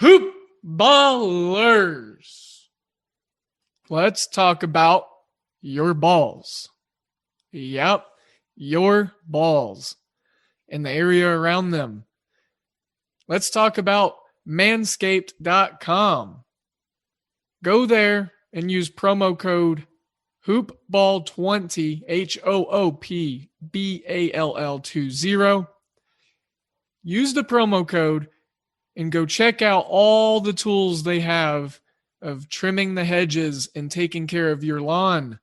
Hoop ballers. Let's talk about your balls. Yep, your balls and the area around them. Let's talk about manscaped.com. Go there and use promo code hoopball20, HOOPBALL20. Use the promo code and go check out all the tools they have of trimming the hedges and taking care of your lawn,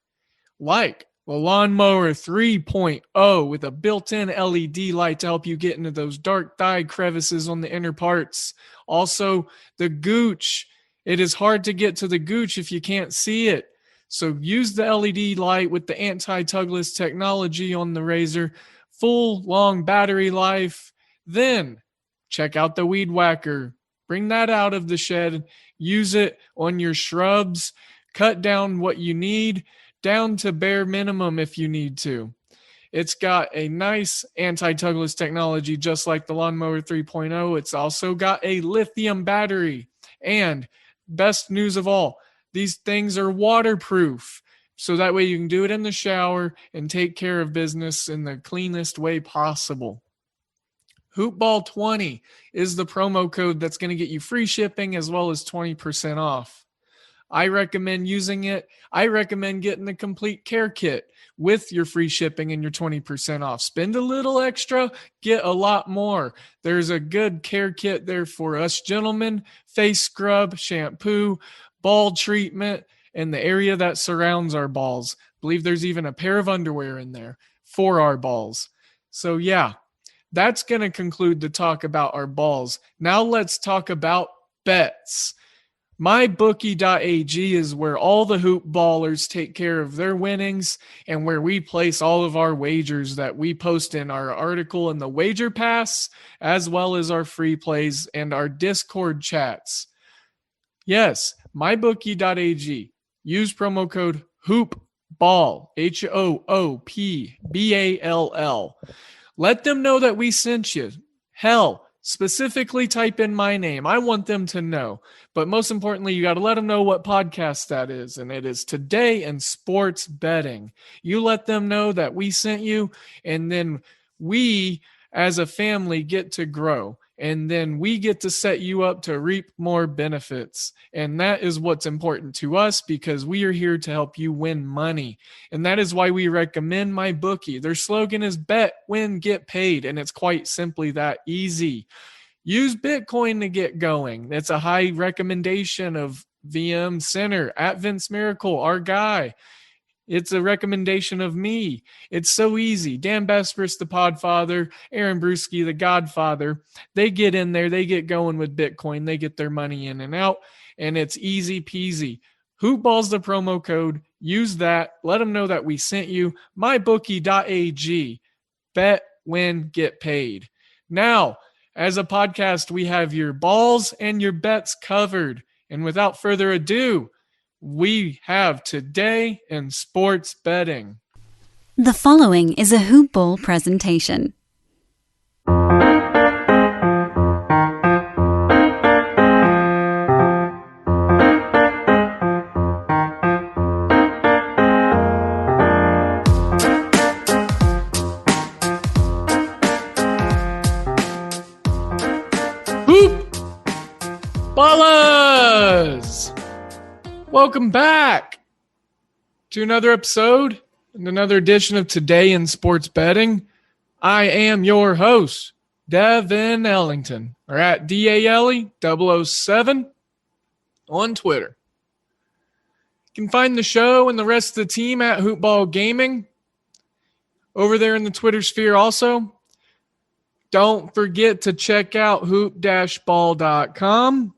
like the Lawnmower 3.0 with a built-in LED light to help you get into those dark dye crevices on the inner parts. Also, the Gooch. It is hard to get to the Gooch if you can't see it. So use the LED light with the anti-tugless technology on the razor, full long battery life. Then check out the Weed Whacker. Bring that out of the shed. Use it on your shrubs. Cut down what you need, down to bare minimum if you need to. It's got a nice anti-tugless technology just like the Lawnmower 3.0. It's also got a lithium battery. And best news of all, these things are waterproof. So that way you can do it in the shower and take care of business in the cleanest way possible. Hoopball20 is the promo code that's going to get you free shipping as well as 20% off. I recommend using it. I recommend getting the complete care kit with your free shipping and your 20% off. Spend a little extra, get a lot more. There's a good care kit there for us gentlemen: face scrub, shampoo, ball treatment, and the area that surrounds our balls. I believe there's even a pair of underwear in there for our balls. So yeah, that's going to conclude the talk about our balls. Now let's talk about bets. MyBookie.ag is where all the hoop ballers take care of their winnings and where we place all of our wagers that we post in our article in the Wager Pass, as well as our free plays and our Discord chats. Yes, MyBookie.ag. Use promo code HOOPBALL, HOOPBALL. Let them know that we sent you. Hell, specifically type in my name. I want them to know. But most importantly, you got to let them know what podcast that is. And it is Today in Sports Betting. You let them know that we sent you, and then we as a family get to grow. And then we get to set you up to reap more benefits. And that is what's important to us because we are here to help you win money. And that is why we recommend MyBookie. Their slogan is bet, win, get paid. And it's quite simply that easy. Use Bitcoin to get going. That's a high recommendation of VM Center at Vince Miracle, our guy. It's a recommendation of me. It's so easy. Dan Bespris, the Podfather, Aaron Bruschi, the Godfather, they get in there, they get going with Bitcoin, they get their money in and out, and it's easy peasy. Hoopball's the promo code. Use that. Let them know that we sent you. MyBookie.ag. Bet, win, get paid. Now, as a podcast, we have your balls and your bets covered. And without further ado, we have Today in Sports Betting. The following is a Hoop Ball presentation. Hoop Ballers! Welcome back to another episode and another edition of Today in Sports Betting. I am your host, Devin Ellington, or at DALE007 on Twitter. You can find the show and the rest of the team at Hoopball Gaming over there in the Twitter sphere also. Don't forget to check out hoop-ball.com.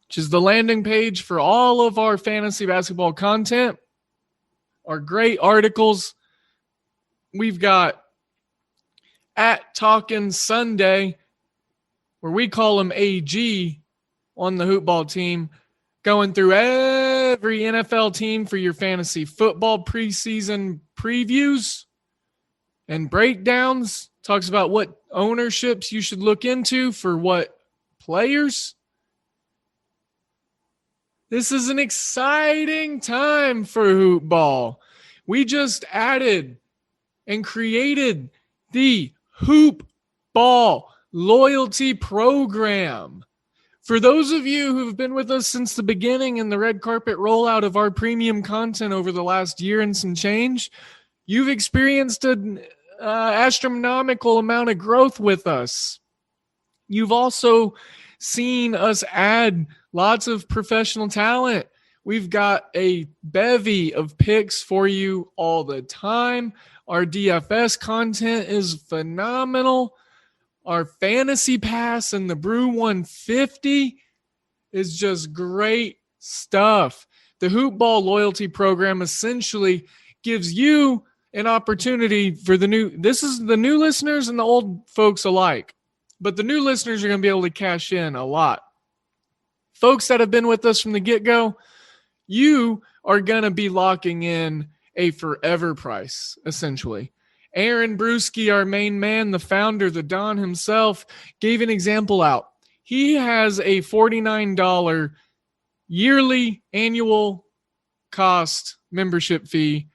which is the landing page for all of our fantasy basketball content, our great articles. We've got at Talkin' Sunday, where we call him AG on the Hoopball team, going through every NFL team for your fantasy football preseason previews and breakdowns. Talks about what ownerships you should look into for what players. This is an exciting time for Hoop Ball. We just added and created the Hoop Ball loyalty program. For those of you who've been with us since the beginning in the red carpet rollout of our premium content over the last year and some change, you've experienced an astronomical amount of growth with us. You've also seen us add lots of professional talent. We've got a bevy of picks for you all the time. Our DFS content is phenomenal. Our Fantasy Pass and the Brew 150 is just great stuff. The Hoop Ball loyalty program essentially gives you an opportunity for this is the new listeners and the old folks alike. But the new listeners are going to be able to cash in a lot. Folks that have been with us from the get-go, you are going to be locking in a forever price, essentially. Aaron Brewski, our main man, the founder, the Don himself, gave an example out. He has a $49 yearly annual cost membership fee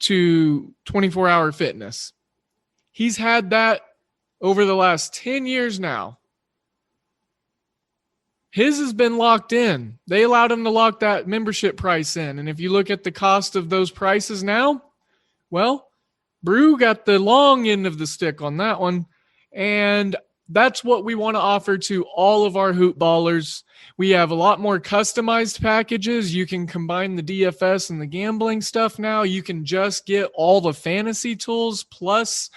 to 24-Hour Fitness. He's had that over the last 10 years now. His has been locked in. They allowed him to lock that membership price in. And if you look at the cost of those prices now, well, Brew got the long end of the stick on that one. And that's what we want to offer to all of our Hoop Ballers. We have a lot more customized packages. You can combine the DFS and the gambling stuff now. You can just get all the fantasy tools plus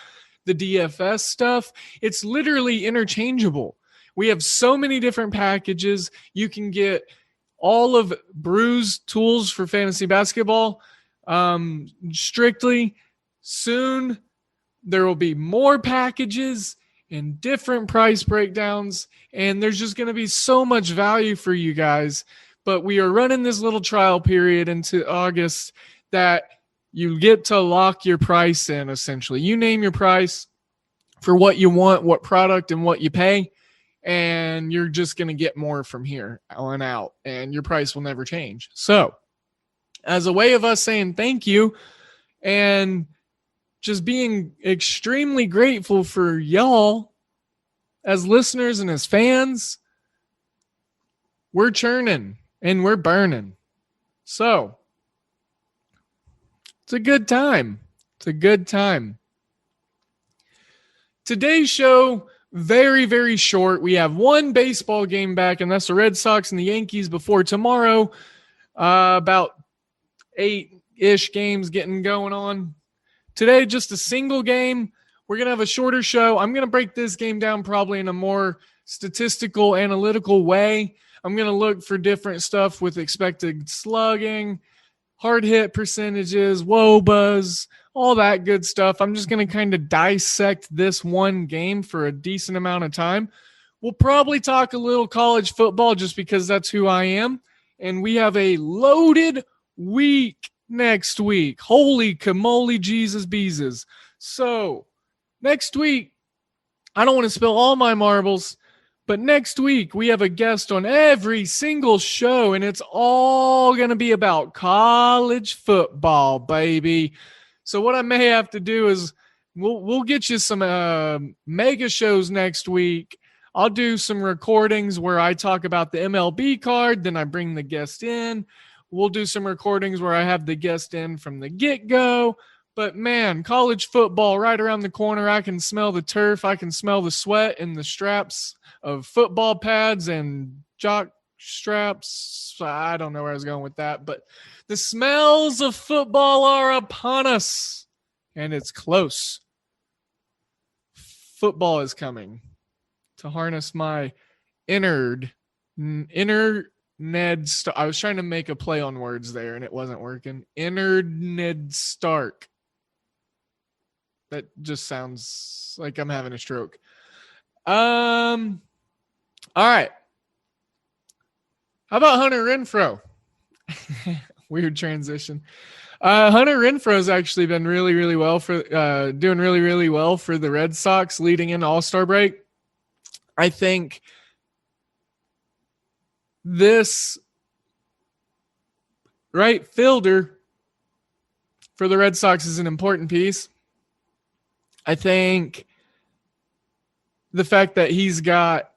the DFS stuff. It's literally interchangeable. We have so many different packages. You can get all of Brew's tools for fantasy basketball strictly. Soon, there will be more packages and different price breakdowns, and there's just going to be so much value for you guys. But we are running this little trial period into August that you get to lock your price in, essentially. You name your price for what you want, what product, and what you pay, and you're just going to get more from here on out, and your price will never change. So, as a way of us saying thank you and just being extremely grateful for y'all as listeners and as fans, we're churning and we're burning. So, it's a good time. It's a good time. Today's show, very, very short. We have one baseball game back, and that's the Red Sox and the Yankees before tomorrow. About 8-ish games getting going on. Today, just a single game. We're going to have a shorter show. I'm going to break this game down probably in a more statistical, analytical way. I'm going to look for different stuff with expected slugging, hard hit percentages, WOBAs, all that good stuff. I'm just going to kind of dissect this one game for a decent amount of time. We'll probably talk a little college football just because that's who I am. And we have a loaded week next week. Holy camole Jesus Beezus. So next week, I don't want to spill all my marbles, but next week we have a guest on every single show, and it's all going to be about college football, baby. So what I may have to do is we'll get you some mega shows next week. I'll do some recordings where I talk about the MLB card, then I bring the guest in. We'll do some recordings where I have the guest in from the get-go. But, man, college football right around the corner. I can smell the turf. I can smell the sweat and the straps of football pads and jock straps. I don't know where I was going with that. But the smells of football are upon us, and it's close. Football is coming to harness my inner Ned Stark. I was trying to make a play on words there, and it wasn't working. Inner Ned Stark. That just sounds like I'm having a stroke. All right. How about Hunter Renfrow? Weird transition. Hunter Renfro's actually been doing really, really well for the Red Sox leading into All-Star break. I think this right fielder for the Red Sox is an important piece. I think the fact that he's got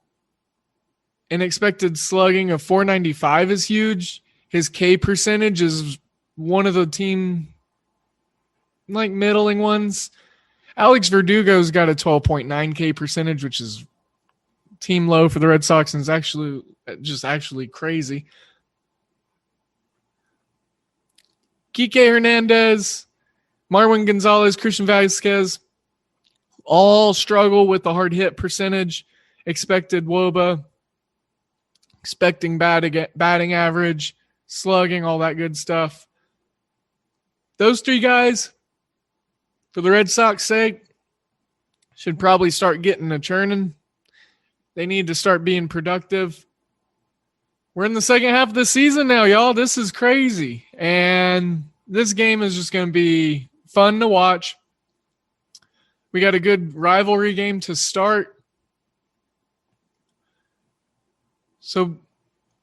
an expected slugging of 495 is huge. His K percentage is one of the team middling ones. Alex Verdugo's got a 12.9 K percentage, which is team low for the Red Sox and is actually crazy. Kike Hernandez, Marwin Gonzalez, Christian Vasquez all struggle with the hard hit percentage, expected WOBA, expecting batting average, slugging, all that good stuff. Those three guys, for the Red Sox sake, should probably start getting a churning. They need to start being productive. We're in the second half of the season now, y'all. This is crazy. And this game is just going to be fun to watch. We got a good rivalry game to start. So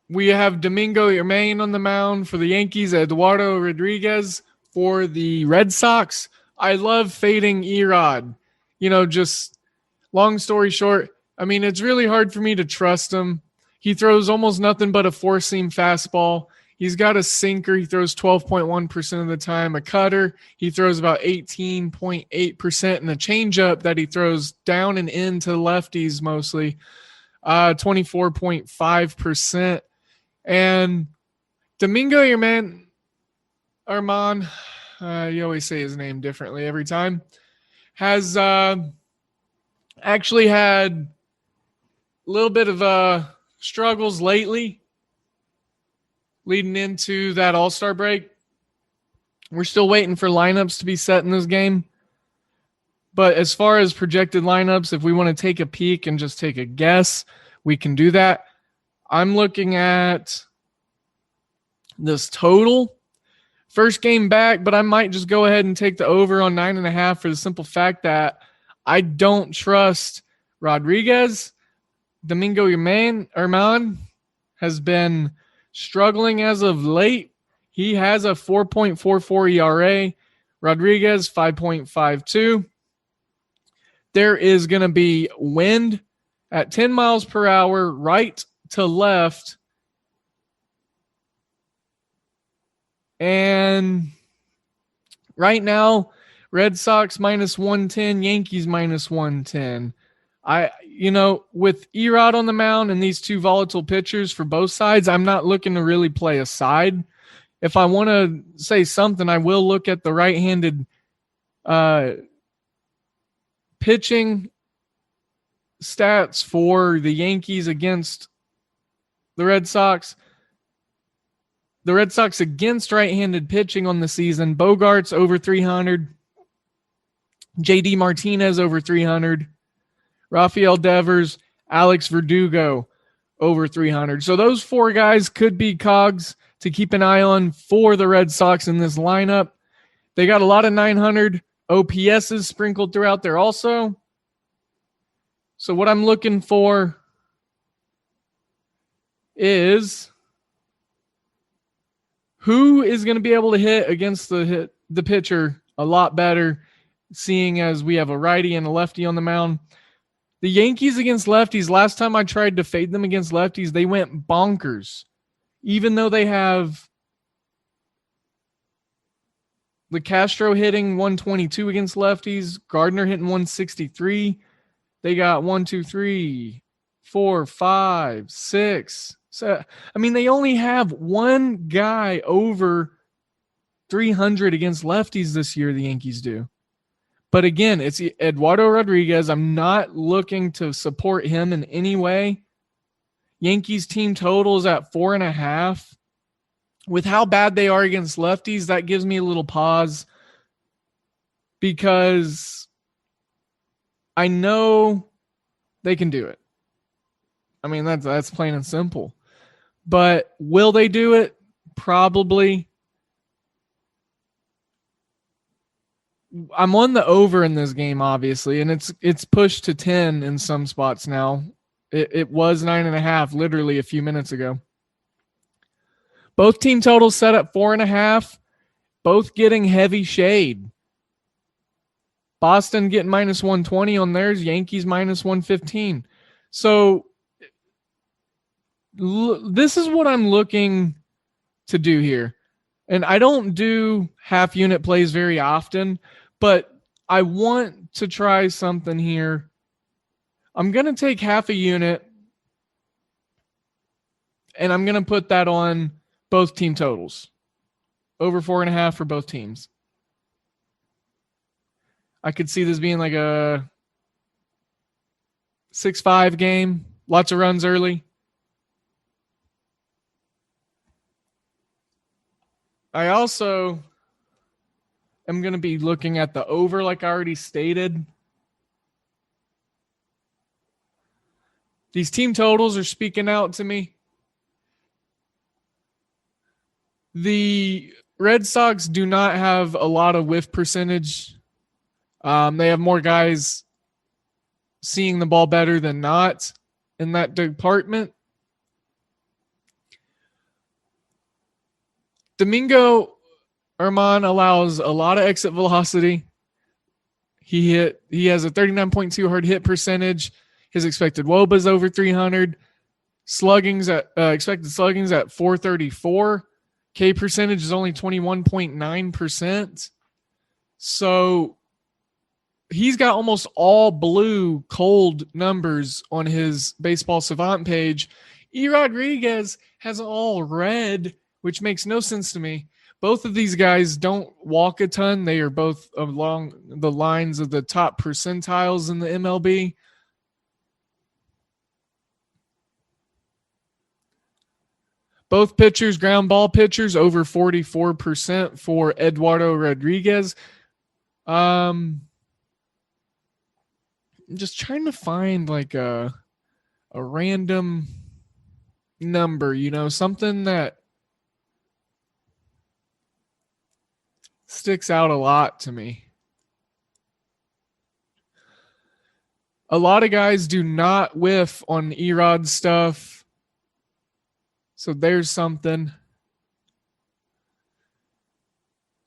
we have Domingo Germán on the mound for the Yankees, Eduardo Rodriguez for the Red Sox. I love fading Erod. Just long story short, it's really hard for me to trust him. He throws almost nothing but a four-seam fastball. He's got a sinker. He throws 12.1% of the time. A cutter, he throws about 18.8%. And a changeup that he throws down and into lefties mostly, 24.5%. And Domingo Germán, you always say his name differently every time, has actually had a little bit of struggles lately leading into that All-Star break. We're still waiting for lineups to be set in this game. But as far as projected lineups, if we want to take a peek and just take a guess, we can do that. I'm looking at this total. First game back, but I might just go ahead and take the over on 9.5 for the simple fact that I don't trust Rodriguez. Domingo Germán has been struggling as of late. He has a 4.44 ERA. Rodriguez, 5.52. There is going to be wind at 10 miles per hour, right to left. And right now, Red Sox minus 110, Yankees minus 110. With Erod on the mound and these two volatile pitchers for both sides, I'm not looking to really play a side. If I want to say something, I will look at the right-handed pitching stats for the Yankees against the Red Sox. The Red Sox against right-handed pitching on the season, Bogarts over 300, JD Martinez over 300, Rafael Devers, Alex Verdugo over 300. So those four guys could be cogs to keep an eye on for the Red Sox in this lineup. They got a lot of 900 OPSs sprinkled throughout there also. So what I'm looking for is who is going to be able to hit against the pitcher a lot better, seeing as we have a righty and a lefty on the mound. The Yankees against lefties, last time I tried to fade them against lefties, they went bonkers. Even though they have the Castro hitting 122 against lefties, Gardner hitting 163. They got 1, 2, 3, 4, 5, 6. So, they only have one guy over 300 against lefties this year, the Yankees do. But again, it's Eduardo Rodriguez. I'm not looking to support him in any way. Yankees team total is at 4.5. With how bad they are against lefties, that gives me a little pause because I know they can do it. That's plain and simple. But will they do it? Probably. I'm on the over in this game, obviously, and it's pushed to 10 in some spots now. It was 9.5 literally a few minutes ago. Both team totals set at 4.5. Both getting heavy shade. Boston getting minus 120 on theirs. Yankees minus 115. So this is what I'm looking to do here. And I don't do half unit plays very often, but I want to try something here. I'm going to take half a unit and I'm going to put that on both team totals. Over 4.5 for both teams. I could see this being like a 6-5 game. Lots of runs early. I also am going to be looking at the over like I already stated. These team totals are speaking out to me. The Red Sox do not have a lot of whiff percentage. They have more guys seeing the ball better than not in that department. Domingo Germán allows a lot of exit velocity. He has a 39.2 hard hit percentage. His expected WOBA is over 300. Slugging's at expected slugging's at 434. K percentage is only 21.9%. So he's got almost all blue cold numbers on his Baseball Savant page. E. Rodriguez has all red, which makes no sense to me. Both of these guys don't walk a ton. They are both along the lines of the top percentiles in the MLB. Both pitchers, ground ball pitchers, over 44% for Eduardo Rodriguez. I'm just trying to find like a random number, something that sticks out a lot to me. A lot of guys do not whiff on Erod stuff. So there's something.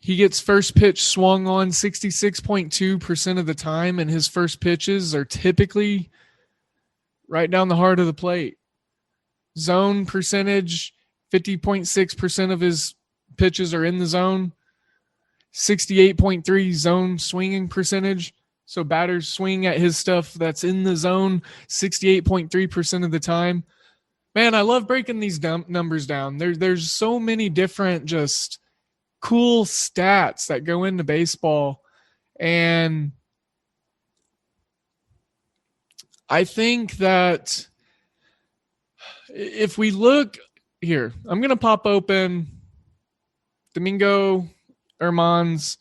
He gets first pitch swung on 66.2% of the time, and his first pitches are typically right down the heart of the plate. Zone percentage, 50.6% of his pitches are in the zone. 68.3 zone swinging percentage. So batters swing at his stuff that's in the zone 68.3% of the time. Man, I love breaking these numbers down. There's so many different just cool stats that go into baseball. And I think that if we look here, I'm going to pop open Domingo Germán's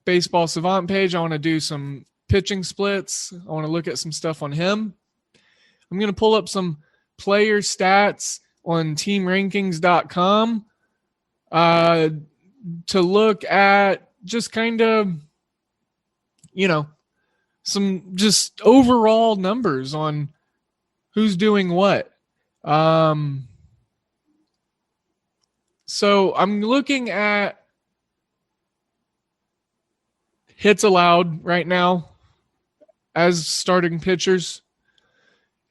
Baseball Savant page. I want to do some pitching splits. I want to look at some stuff on him. I'm going to pull up some player stats on teamrankings.com to look at just kind of, some just overall numbers on who's doing what. So I'm looking at hits allowed right now as starting pitchers.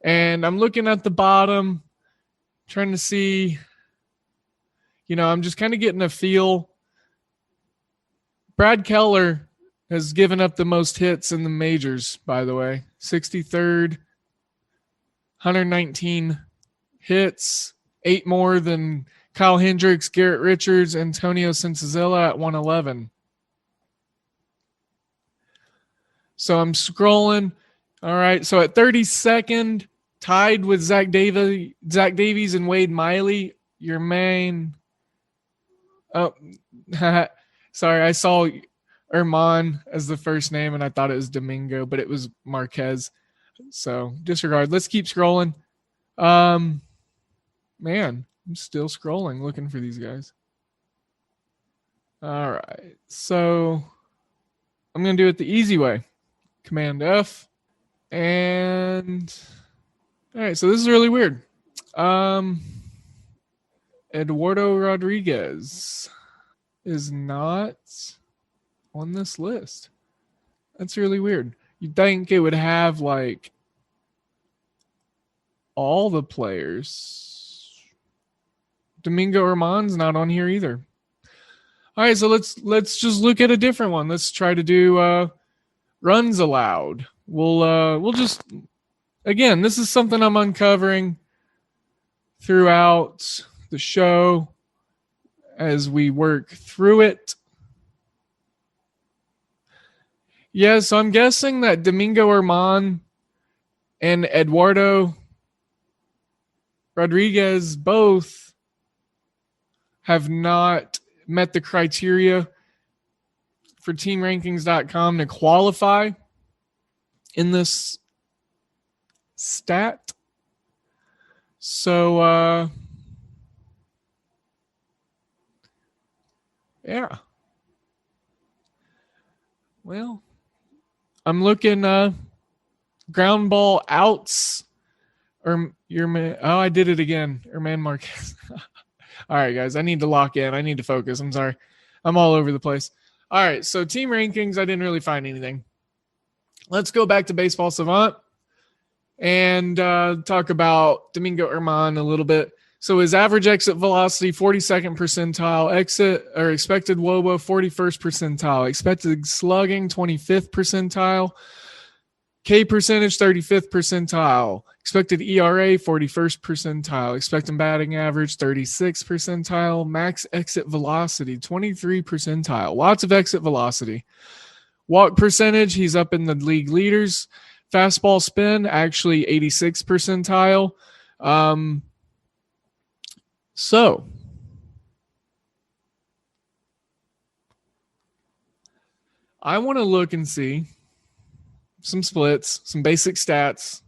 And I'm looking at the bottom, trying to see, I'm just kind of getting a feel. Brad Keller has given up the most hits in the majors, by the way. 63rd, 119 hits, 8 more than Kyle Hendricks, Garrett Richards, Antonio Senzilla at 111. So I'm scrolling. All right, so at 32nd, tied with Zach Davies and Wade Miley, your main. Oh, sorry, I saw Germán as the first name, and I thought it was Domingo, but it was Marquez. So disregard. Let's keep scrolling. Man, I'm still scrolling, looking for these guys. All right, so I'm going to do it the easy way. Command F. And all right, so this is really weird. Eduardo Rodriguez is not on this list. That's really weird. You'd think it would have like all the players. Domingo Germán's not on here either. All right, so let's just look at a different one. Let's try to do runs allowed. We'll just, again, this is something I'm uncovering throughout the show as we work through it. Yeah, so I'm guessing that Domingo Germán and Eduardo Rodriguez both have not met the criteria for teamrankings.com to qualify in this stat. So, yeah. Well, I'm looking ground ball outs. Or your man. Oh, I did it again. Herman Marquez. All right, guys. I need to lock in. I need to focus. I'm sorry. I'm all over the place. All right. So team rankings, I didn't really find anything. Let's go back to Baseball Savant and talk about Domingo Germán a little bit. So his average exit velocity, 42nd percentile, exit or expected WOBA, 41st percentile, expected slugging, 25th percentile, K percentage, 35th percentile, expected ERA, 41st percentile, expected batting average, 36th percentile, max exit velocity, 23 percentile, lots of exit velocity. Walk percentage, he's up in the league leaders. Fastball spin, actually 86th percentile. So, I want to look and see some splits, some basic stats,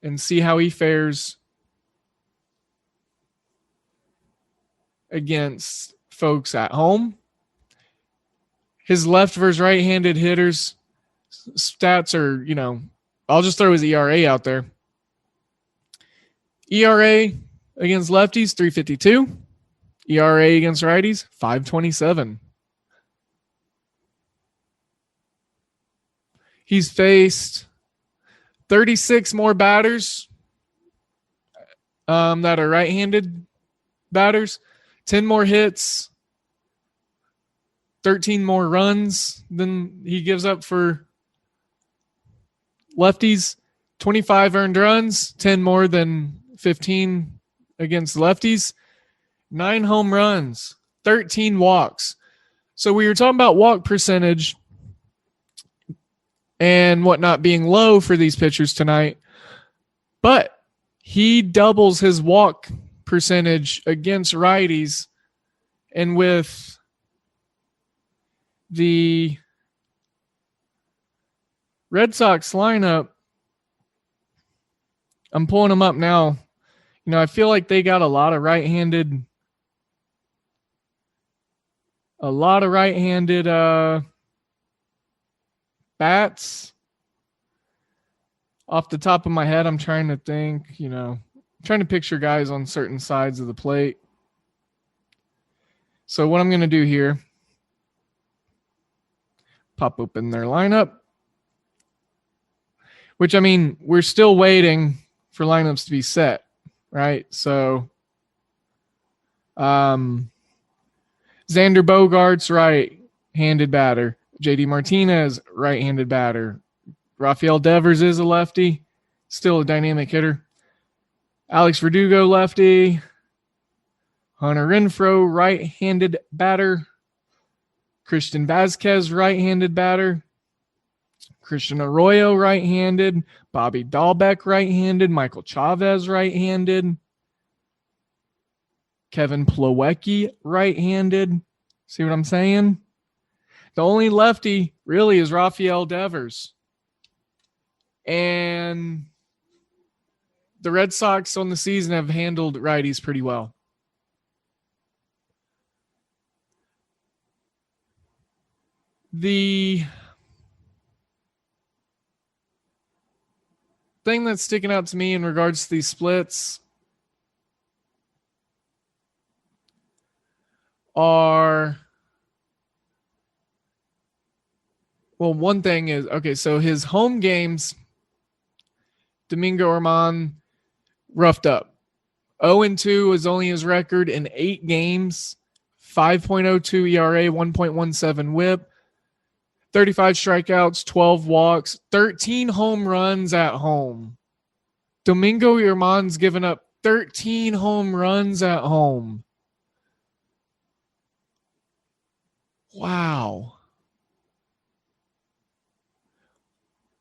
and see how he fares against folks at home. His left versus right-handed hitters stats are, I'll just throw his ERA out there. ERA against lefties, 3.52. ERA against righties, 5.27. He's faced 36 more batters that are right-handed batters, 10 more hits, 13 more runs than he gives up for lefties, 25 earned runs, 10 more than 15 against lefties, 9 home runs, 13 walks. So we were talking about walk percentage and whatnot being low for these pitchers tonight, but he doubles his walk percentage against righties, and with the Red Sox lineup, I'm pulling them up now. I feel like they got a lot of right-handed bats. Off the top of my head, I'm trying to think, trying to picture guys on certain sides of the plate. So what I'm going to do here, pop open their lineup, which, we're still waiting for lineups to be set, right? So Xander Bogaerts, right-handed batter. JD Martinez, right-handed batter. Rafael Devers is a lefty, still a dynamic hitter. Alex Verdugo, lefty. Hunter Renfroe, right-handed batter. Christian Vázquez, right-handed batter. Christian Arroyo, right-handed. Bobby Dahlbeck, right-handed. Michael Chavez, right-handed. Kevin Plawecki, right-handed. See what I'm saying? The only lefty really is Rafael Devers. And the Red Sox on the season have handled righties pretty well. The thing that's sticking out to me in regards to these splits are, well, one thing is, okay, so his home games, Domingo Germán roughed up. 0-2 is only his record in 8 games, 5.02 ERA, 1.17 whip, 35 strikeouts, 12 walks, 13 home runs at home. Domingo Germán's given up 13 home runs at home. Wow.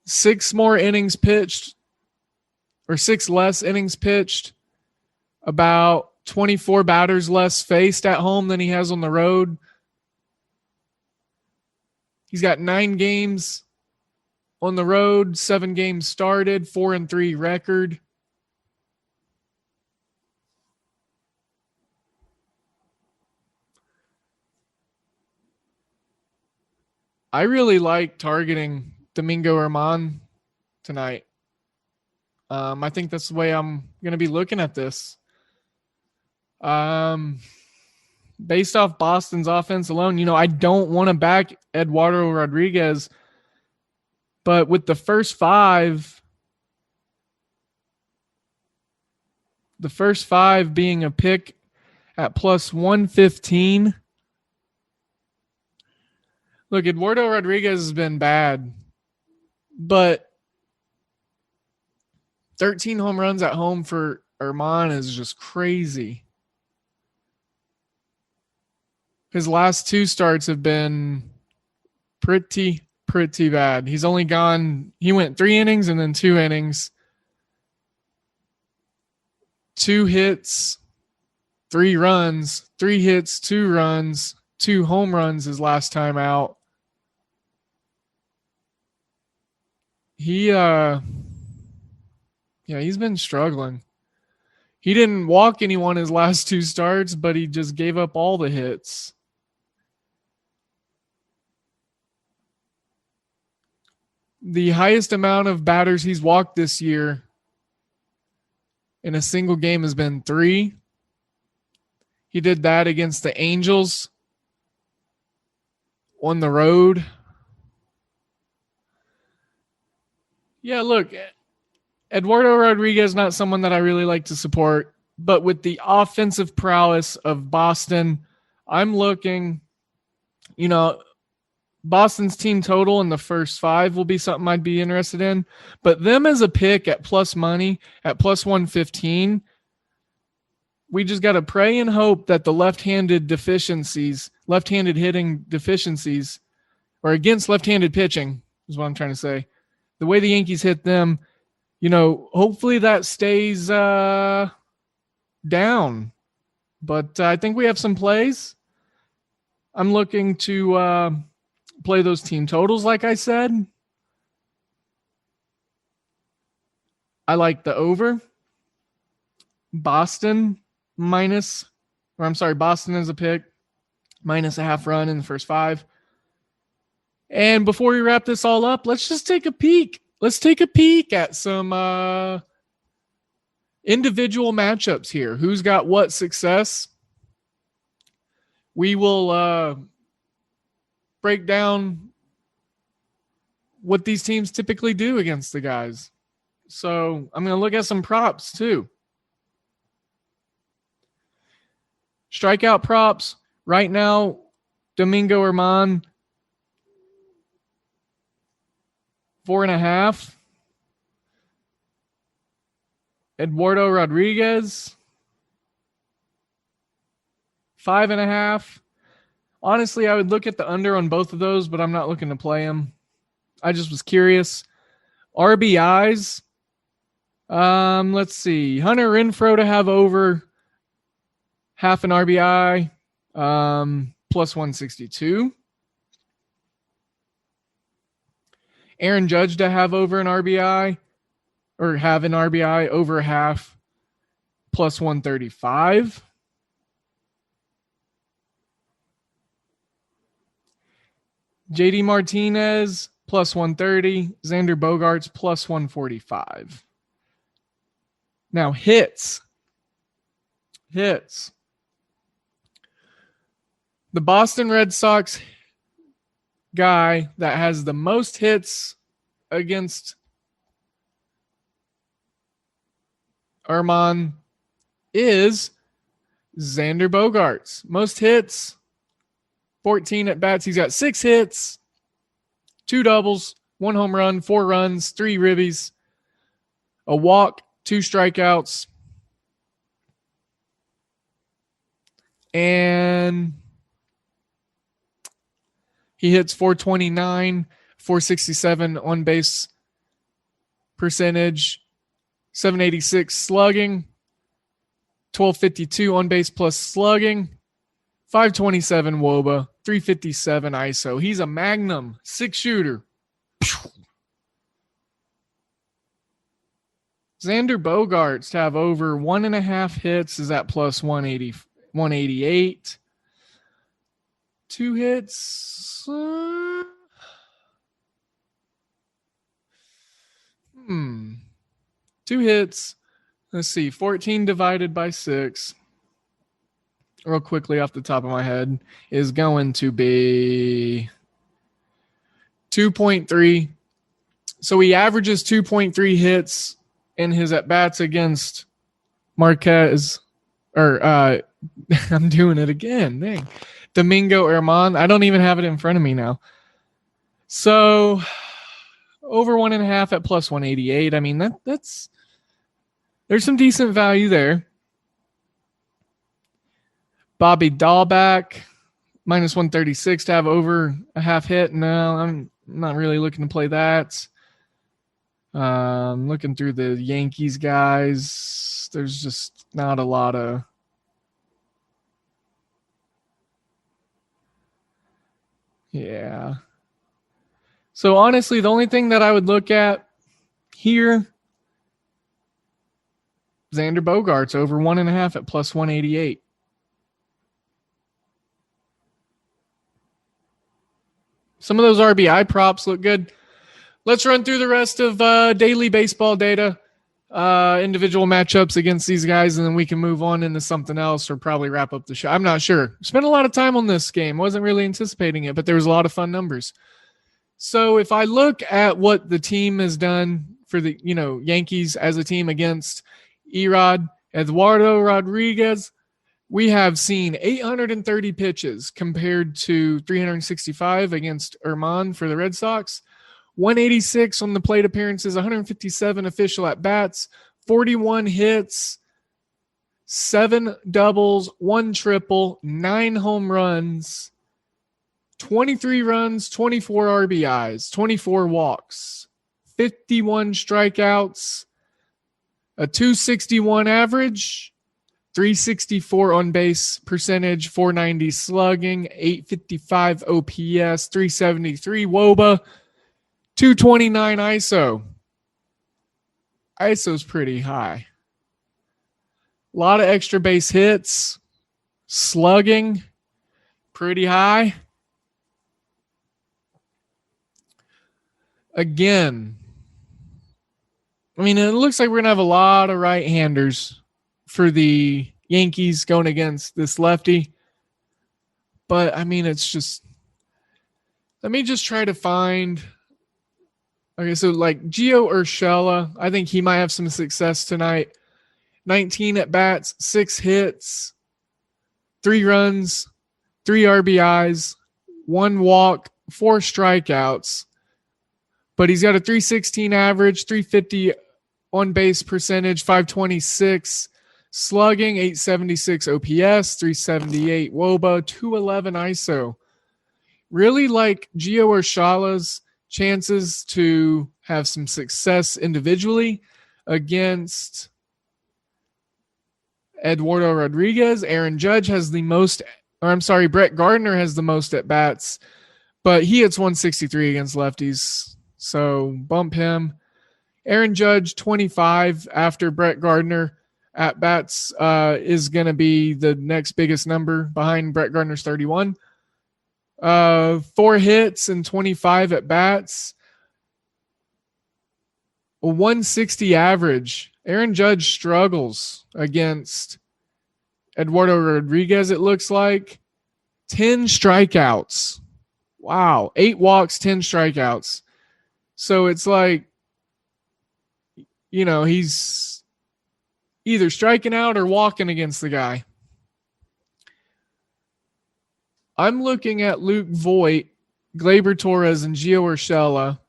6 more innings pitched, or 6 less innings pitched, about 24 batters less faced at home than he has on the road. He's got 9 games on the road, 7 games started, 4-3 record. I really like targeting Domingo Germán tonight. I think that's the way I'm going to be looking at this. Based off Boston's offense alone, I don't want to back Eduardo Rodriguez, but with the first 5 being a pick at plus 115. Look, Eduardo Rodriguez has been bad, but 13 home runs at home for Germán is just crazy. His last 2 starts have been pretty bad. He went 3 innings and then 2 innings. 2 hits, 3 runs, 3 hits, 2 runs, 2 home runs his last time out. He's been struggling. He didn't walk anyone his last 2 starts, but he just gave up all the hits. The highest amount of batters he's walked this year in a single game has been 3. He did that against the Angels on the road. Yeah, look, Eduardo Rodriguez, not someone that I really like to support, but with the offensive prowess of Boston, I'm looking, Boston's team total in the first 5 will be something I'd be interested in, but them as a pick at plus money at plus 115, we just got to pray and hope that the left-handed hitting deficiencies, or against left-handed pitching is what I'm trying to say. The way the Yankees hit them, hopefully that stays down. But I think we have some plays. I'm looking to play those team totals, like I said. I like the over. Boston is a pick. Minus a half run in the first 5. And before we wrap this all up, let's just take a peek. Let's take a peek at some individual matchups here. Who's got what success? We will break down what these teams typically do against the guys. So I'm going to look at some props too. Strikeout props. Right now, Domingo Germán, 4.5. Eduardo Rodriguez, 5.5. Honestly, I would look at the under on both of those, but I'm not looking to play them. I just was curious. RBIs. Let's see. Hunter Renfroe to have over half an RBI, plus 162. Aaron Judge to have over an RBI, or have an RBI over half, plus 135. JD Martinez, plus 130. Xander Bogaerts, plus 145. Now, hits. The Boston Red Sox guy that has the most hits against Armand is Xander Bogaerts. Most hits, 14 at bats. He's got 6 hits, 2 doubles, 1 home run, 4 runs, 3 ribbies, a walk, 2 strikeouts. And he hits 429, 467 on base percentage, 786 slugging, 1252 on base plus slugging, 527 WOBA, 357 ISO. He's a magnum 6-shooter. Xander Bogaerts to have over 1.5 hits is at plus 180, 188. 2 hits. 2 hits. Let's see. 14 divided by 6. Real quickly off the top of my head is going to be 2.3. So he averages 2.3 hits in his at-bats against Marquez. Or I'm doing it again. Dang. Domingo Germán. I don't even have it in front of me now. So over 1.5 at plus 188. I mean, that's there's some decent value there. Bobby Dahlback, minus 136 to have over a half hit. No, I'm not really looking to play that. Looking through the Yankees guys, there's just not a lot of yeah. So honestly, the only thing that I would look at here, Xander Bogaerts over 1.5 at plus 188. Some of those RBI props look good. Let's run through the rest of daily baseball data, individual matchups against these guys, and then we can move on into something else or probably wrap up the show. I'm not sure. Spent a lot of time on this game. Wasn't really anticipating it, but there was a lot of fun numbers. So if I look at what the team has done for the Yankees as a team against Erod, Eduardo Rodriguez, we have seen 830 pitches compared to 365 against Germán for the Red Sox. 186 on the plate appearances, 157 official at-bats, 41 hits, 7 doubles, 1 triple, 9 home runs, 23 runs, 24 RBIs, 24 walks, 51 strikeouts, a 261 average, 364 on base percentage, 490 slugging, 855 OPS, 373 WOBA, 229 ISO. ISO's pretty high. A lot of extra base hits. Slugging, pretty high. Again, I mean, it looks like we're going to have a lot of right-handers for the Yankees going against this lefty. But, I mean, it's just... Let me just try to find... Okay, so like Gio Urshela, I think he might have some success tonight. 19 at-bats, 6 hits, 3 runs, 3 RBIs, 1 walk, 4 strikeouts. But he's got a 316 average, 350 on-base percentage, 526 slugging, 876 OPS, 378 WOBA, 211 ISO. Really like Gio Urshela's chances to have some success individually against Eduardo Rodriguez. Aaron Judge has the most, Brett Gardner has the most at bats, but he hits 163 against lefties. So bump him. Aaron Judge, 25 after Brett Gardner at bats is going to be the next biggest number behind Brett Gardner's 31. 4 hits and 25 at bats. A 160 average. Aaron Judge struggles against Eduardo Rodriguez, it looks like. 10 strikeouts. Wow. 8 walks, 10 strikeouts. So it's like, he's either striking out or walking against the guy. I'm looking at Luke Voit, Gleyber Torres, and Gio Urshela.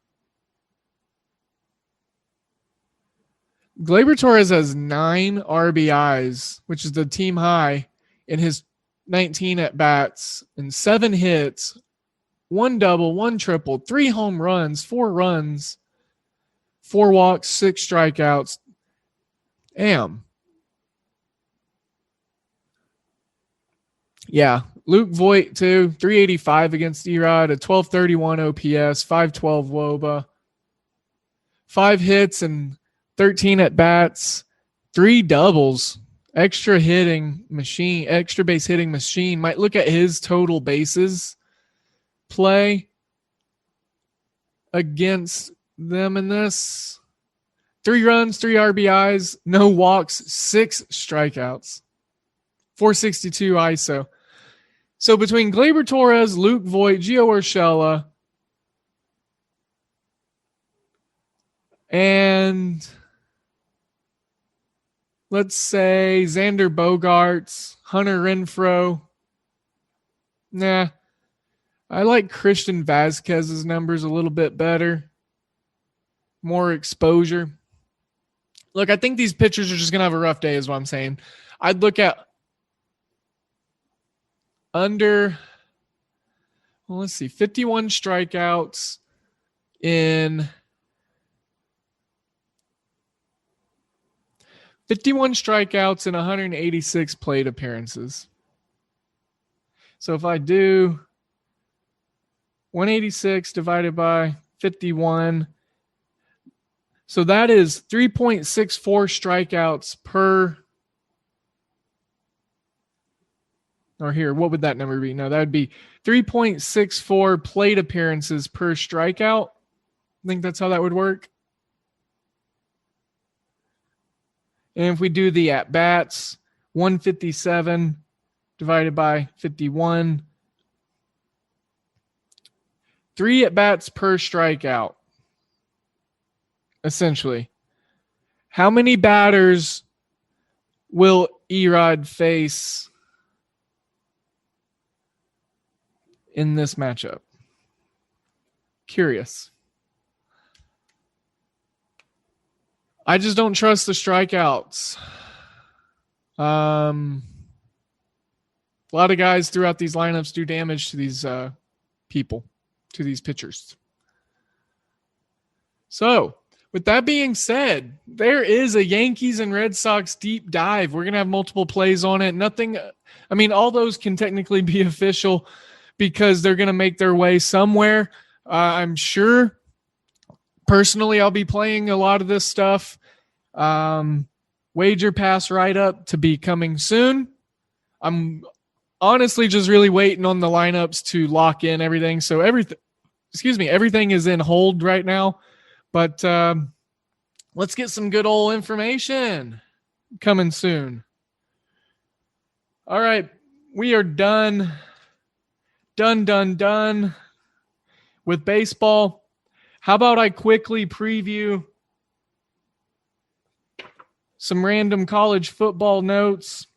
Gleyber Torres has 9 RBIs, which is the team high, in his 19 at-bats and 7 hits, 1 double, 1 triple, 3 home runs, 4 runs, 4 walks, 6 strikeouts. Damn. Yeah, Luke Voit too, 385 against Erod, a 1231 OPS, 512 WOBA, 5 hits and 13 at bats, 3 doubles, extra base hitting machine. Might look at his total bases play against them in this. 3 runs, 3 RBIs, no walks, 6 strikeouts, 462 ISO. So between Gleyber Torres, Luke Voit, Gio Urshela, and let's say Xander Bogaerts, Hunter Renfroe. Nah, I like Christian Vasquez's numbers a little bit better. More exposure. Look, I think these pitchers are just going to have a rough day is what I'm saying. I'd look at let's see, 51 strikeouts in 186 plate appearances. So if I do 186 divided by 51, so that is 3.64 strikeouts per. Or here, what would that number be? No, that would be 3.64 plate appearances per strikeout. I think that's how that would work. And if we do the at-bats, 157 divided by 51, 3 at-bats per strikeout, essentially. How many batters will Erod face in this matchup? Curious. I just don't trust the strikeouts. A lot of guys throughout these lineups do damage to these people, to these pitchers. So, with that being said, there is a Yankees and Red Sox deep dive. We're going to have multiple plays on it. All those can technically be official because they're going to make their way somewhere. I'm sure. Personally, I'll be playing a lot of this stuff. Wager pass write-up to be coming soon. I'm honestly just really waiting on the lineups to lock in everything. So everything is in hold right now. But let's get some good old information coming soon. All right, we are done with baseball. How about I quickly preview some random college football notes?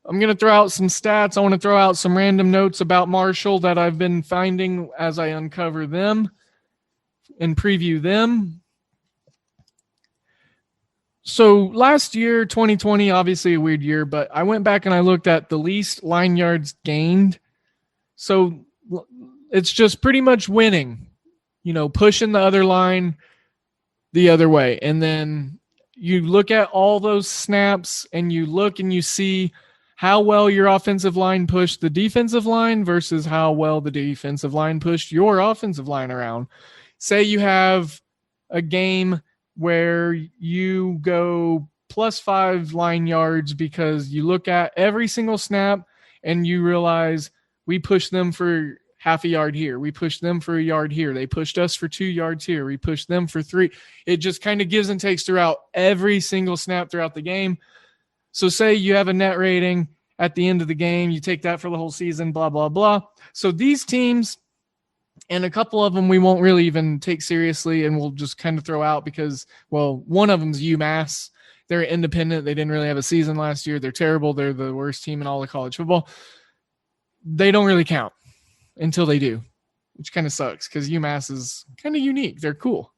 I'm going to throw out some stats. I want to throw out some random notes about Marshall that I've been finding as I uncover them and preview them. So last year, 2020, obviously a weird year, but I went back and I looked at the least line yards gained. So it's just pretty much winning, pushing the other line the other way. And then you look at all those snaps and you look and you see how well your offensive line pushed the defensive line versus how well the defensive line pushed your offensive line around. Say you have a game where you go +5 line yards because you look at every single snap and you realize we pushed them for half a yard here. We pushed them for a yard here. They pushed us for 2 yards here. We pushed them for 3. It just kind of gives and takes throughout every single snap throughout the game. So say you have a net rating at the end of the game. You take that for the whole season, blah, blah, blah. So these teams, and a couple of them we won't really even take seriously and we'll just kind of throw out because, well, one of them is UMass. They're independent. They didn't really have a season last year. They're terrible. They're the worst team in all of college football. They don't really count until they do, which kind of sucks because UMass is kind of unique. They're cool.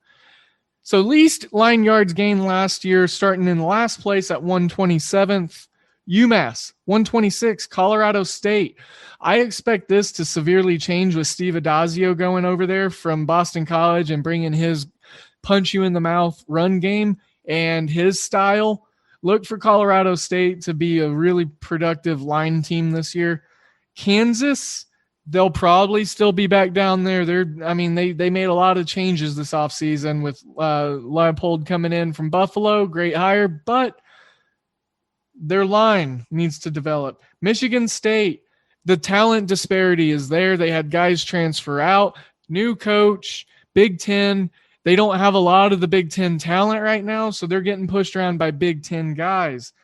So least line yards gained last year, starting in last place at 127th. UMass, 126. Colorado State. I expect this to severely change with Steve Adazio going over there from Boston College and bringing his punch you in the mouth run game and his style. Look for Colorado State to be a really productive line team this year. Kansas, they'll probably still be back down there. They made a lot of changes this offseason with Leipold coming in from Buffalo. Great hire, but their line needs to develop. Michigan State, the talent disparity is there. They had guys transfer out, new coach, Big Ten. They don't have a lot of the Big Ten talent right now, so they're getting pushed around by Big Ten guys.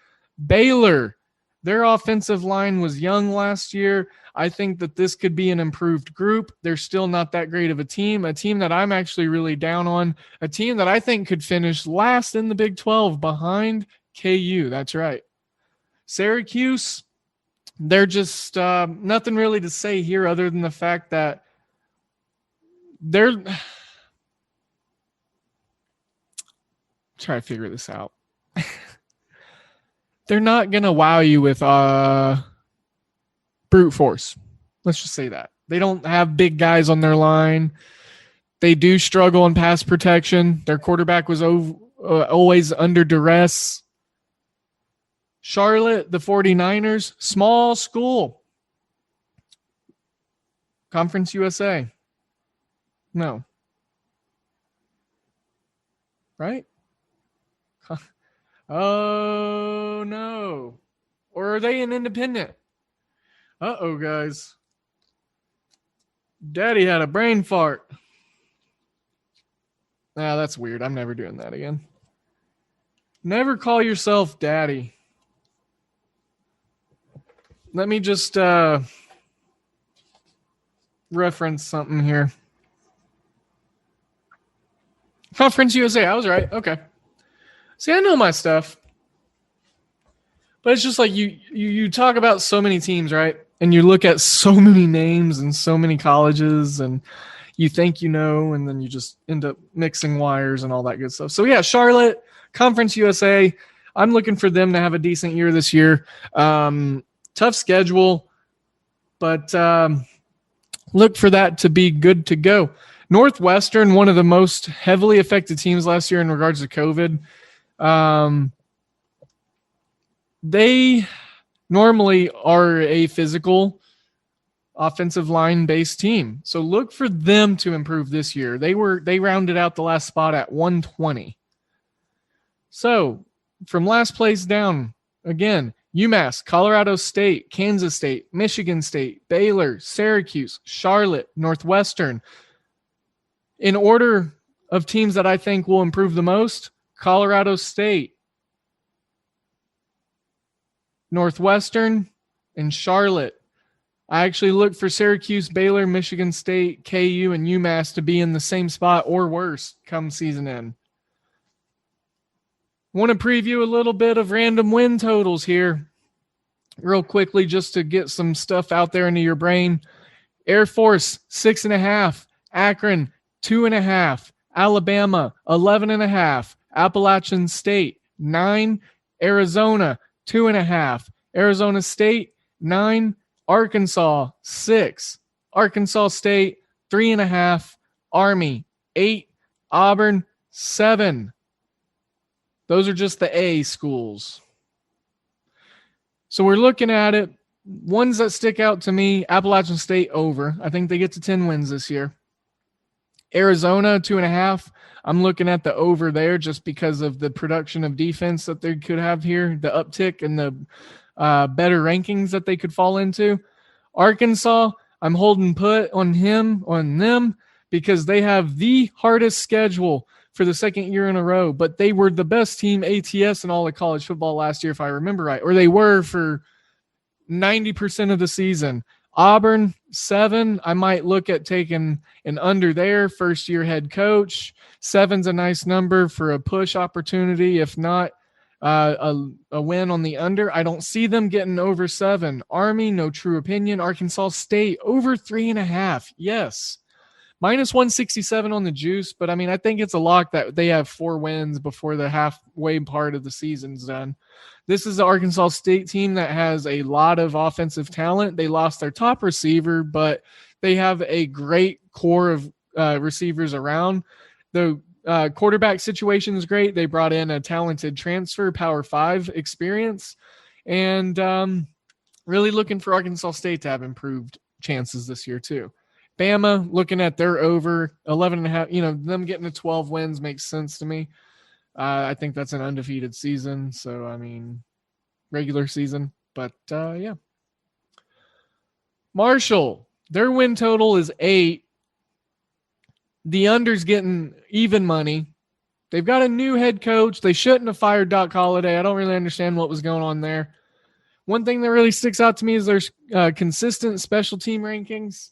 Baylor, their offensive line was young last year. I think that this could be an improved group. They're still not that great of a team that I'm actually really down on, a team that I think could finish last in the Big 12 behind KU. That's right. Syracuse, they're just nothing really to say here other than the fact that they're try to figure this out. They're not going to wow you with brute force. Let's just say that. They don't have big guys on their line. They do struggle in pass protection. Their quarterback was always under duress. Charlotte, the 49ers, small school. Conference USA. No. Right? Oh, no. Or are they an independent? Uh-oh, guys. Daddy had a brain fart. Nah, that's weird. I'm never doing that again. Never call yourself daddy. Let me just reference something here. Conference USA. I was right. Okay. See, I know my stuff. But it's just like you talk about so many teams, right? And you look at so many names and so many colleges and you think you know, and then you just end up mixing wires and all that good stuff. So, yeah, Charlotte, Conference USA. I'm looking for them to have a decent year this year. Tough schedule, but look for that to be good to go. Northwestern, one of the most heavily affected teams last year in regards to COVID. They normally are a physical offensive line based team. So look for them to improve this year. They rounded out the last spot at 120. So from last place down, again, UMass, Colorado State, Kansas State, Michigan State, Baylor, Syracuse, Charlotte, Northwestern. In order of teams that I think will improve the most, Colorado State, Northwestern, and Charlotte. I actually look for Syracuse, Baylor, Michigan State, KU, and UMass to be in the same spot or worse come season end. Want to preview a little bit of random win totals here real quickly just to get some stuff out there into your brain. Air Force, 6.5. Akron, 2.5. Alabama, 11.5. Appalachian State, 9. Arizona, 2.5. Arizona State, 9. Arkansas, 6. Arkansas State, 3.5. Army, 8. Auburn, 7. Those are just the A schools. So we're looking at it. Ones that stick out to me, Appalachian State over. I think they get to 10 wins this year. Arizona, 2.5. I'm looking at the over there just because of the production of defense that they could have here, the uptick and the better rankings that they could fall into. Arkansas, I'm holding put on them, because they have the hardest schedule for the second year in a row, but they were the best team ATS in all of college football last year, if I remember right, or they were for 90% of the season. Auburn, 7. I might look at taking an under there. First-year head coach. 7's a nice number for a push opportunity. If not, a win on the under. I don't see them getting over 7. Army, no true opinion. Arkansas State, over 3.5. Yes. Minus 167 on the juice, but I mean, I think it's a lock that they have 4 wins before the halfway part of the season's done. This is the Arkansas State team that has a lot of offensive talent. They lost their top receiver, but they have a great core of receivers around. The quarterback situation is great. They brought in a talented transfer, Power 5 experience, and really looking for Arkansas State to have improved chances this year too. Bama, looking at their over 11.5, them getting to 12 wins makes sense to me. I think that's an undefeated season. So, I mean, regular season. But, yeah. Marshall, their win total is 8. The under's getting even money. They've got a new head coach. They shouldn't have fired Doc Holliday. I don't really understand what was going on there. One thing that really sticks out to me is there's consistent special team rankings.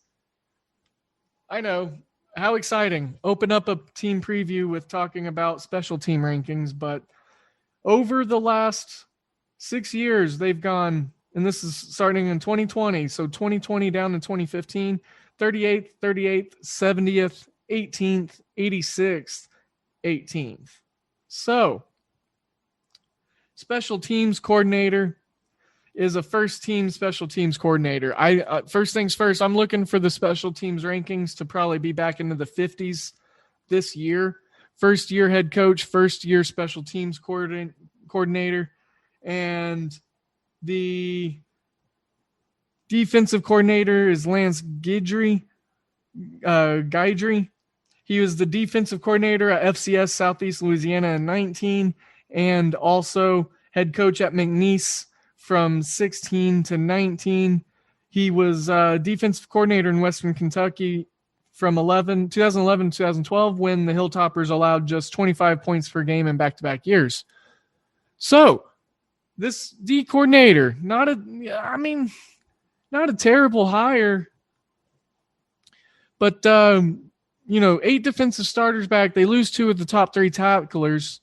I know. How exciting. Open up a team preview with talking about special team rankings, but over the last 6 years, they've gone, and this is starting in 2020, so 2020 down to 2015, 38th, 38th, 70th, 18th, 86th, 18th. So, special teams coordinator is a first-team special teams coordinator. First things first, I'm looking for the special teams rankings to probably be back into the 50s this year. First-year head coach, first-year special teams coordinator, and the defensive coordinator is Lance Guidry. He was the defensive coordinator at FCS Southeast Louisiana in 19, and also head coach at McNeese from 16 to 19. He was defensive coordinator in Western Kentucky from 2011 to 2012 when the Hilltoppers allowed just 25 points per game in back-to-back years. So, this D coordinator, not a terrible hire, but 8 defensive starters back. They lose 2 of the top 3 tacklers.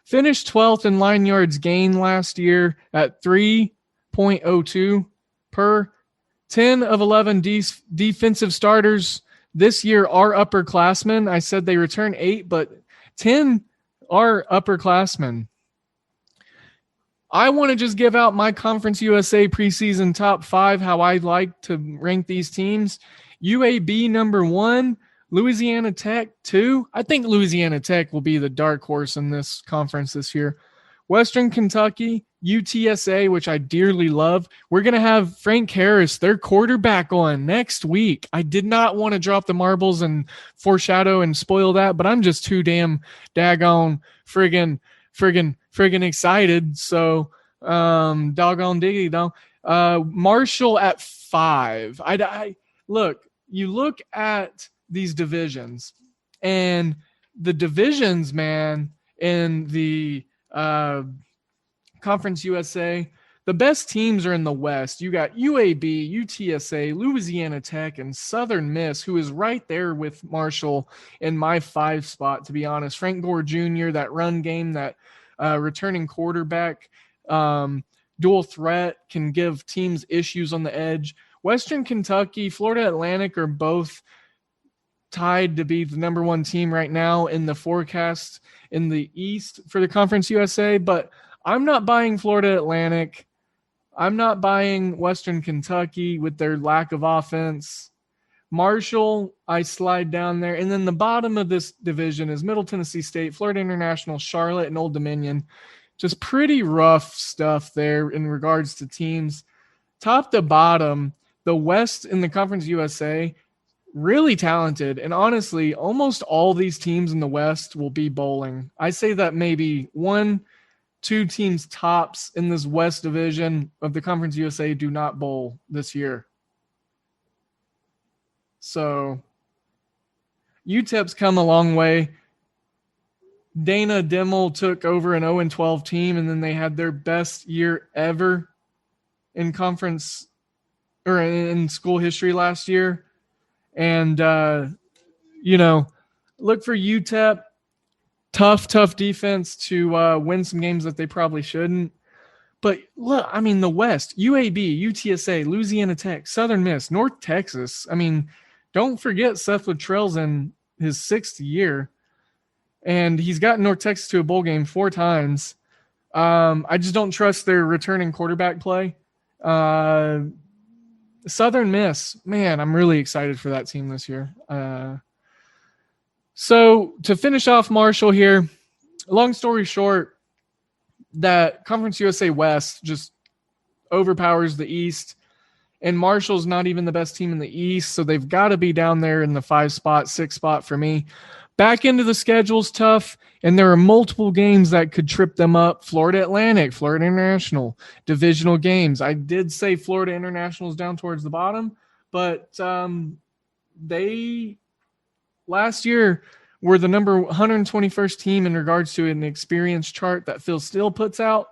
Finished 12th in line yards gained last year at 3.02 per. 10 of 11 defensive starters this year are upperclassmen. I said they return 8, but 10 are upperclassmen. I want to just give out my Conference USA preseason top 5, how I like to rank these teams. UAB number 1. Louisiana Tech, 2. I think Louisiana Tech will be the dark horse in this conference this year. Western Kentucky, UTSA, which I dearly love. We're going to have Frank Harris, their quarterback, on next week. I did not want to drop the marbles and foreshadow and spoil that, but I'm just too damn daggone friggin' excited. So, doggone diggity dong. Marshall at 5. You look at these divisions, and the divisions, man, in the Conference USA, the best teams are in the West. You got UAB, UTSA, Louisiana Tech, and Southern Miss, who is right there with Marshall in my 5 spot, to be honest. Frank Gore Jr., that run game, that returning quarterback, dual threat, can give teams issues on the edge. Western Kentucky, Florida Atlantic are both tied to be the number 1 team right now in the forecast in the East for the Conference USA, but I'm not buying Florida Atlantic. I'm not buying Western Kentucky with their lack of offense. Marshall, I slide down there. And then the bottom of this division is Middle Tennessee State, Florida International, Charlotte, and Old Dominion. Just pretty rough stuff there in regards to teams. Top to bottom, the West in the Conference USA, really talented. And honestly, almost all these teams in the West will be bowling. I say that maybe 1-2 teams tops in this West division of the Conference USA do not bowl this year. So UTEP's come a long way. Dana Dimmel took over an 0-12 team, and then they had their best year ever in conference or in school history last year. And, look for UTEP. Tough defense to win some games that they probably shouldn't. But look, I mean, the West, UAB, UTSA, Louisiana Tech, Southern Miss, North Texas. I mean, don't forget Seth Luttrell's in his 6th year, and he's gotten North Texas to a bowl game 4 times. I just don't trust their returning quarterback play. Southern Miss, man, I'm really excited for that team this year. So to finish off Marshall here, long story short, that Conference USA West just overpowers the East, and Marshall's not even the best team in the East, so they've got to be down there in the 5 spot, 6 spot for me. Back into the schedule's tough, and there are multiple games that could trip them up. Florida Atlantic, Florida International, divisional games. I did say Florida International is down towards the bottom, but they last year were the number 121st team in regards to an experience chart that Phil Steele puts out,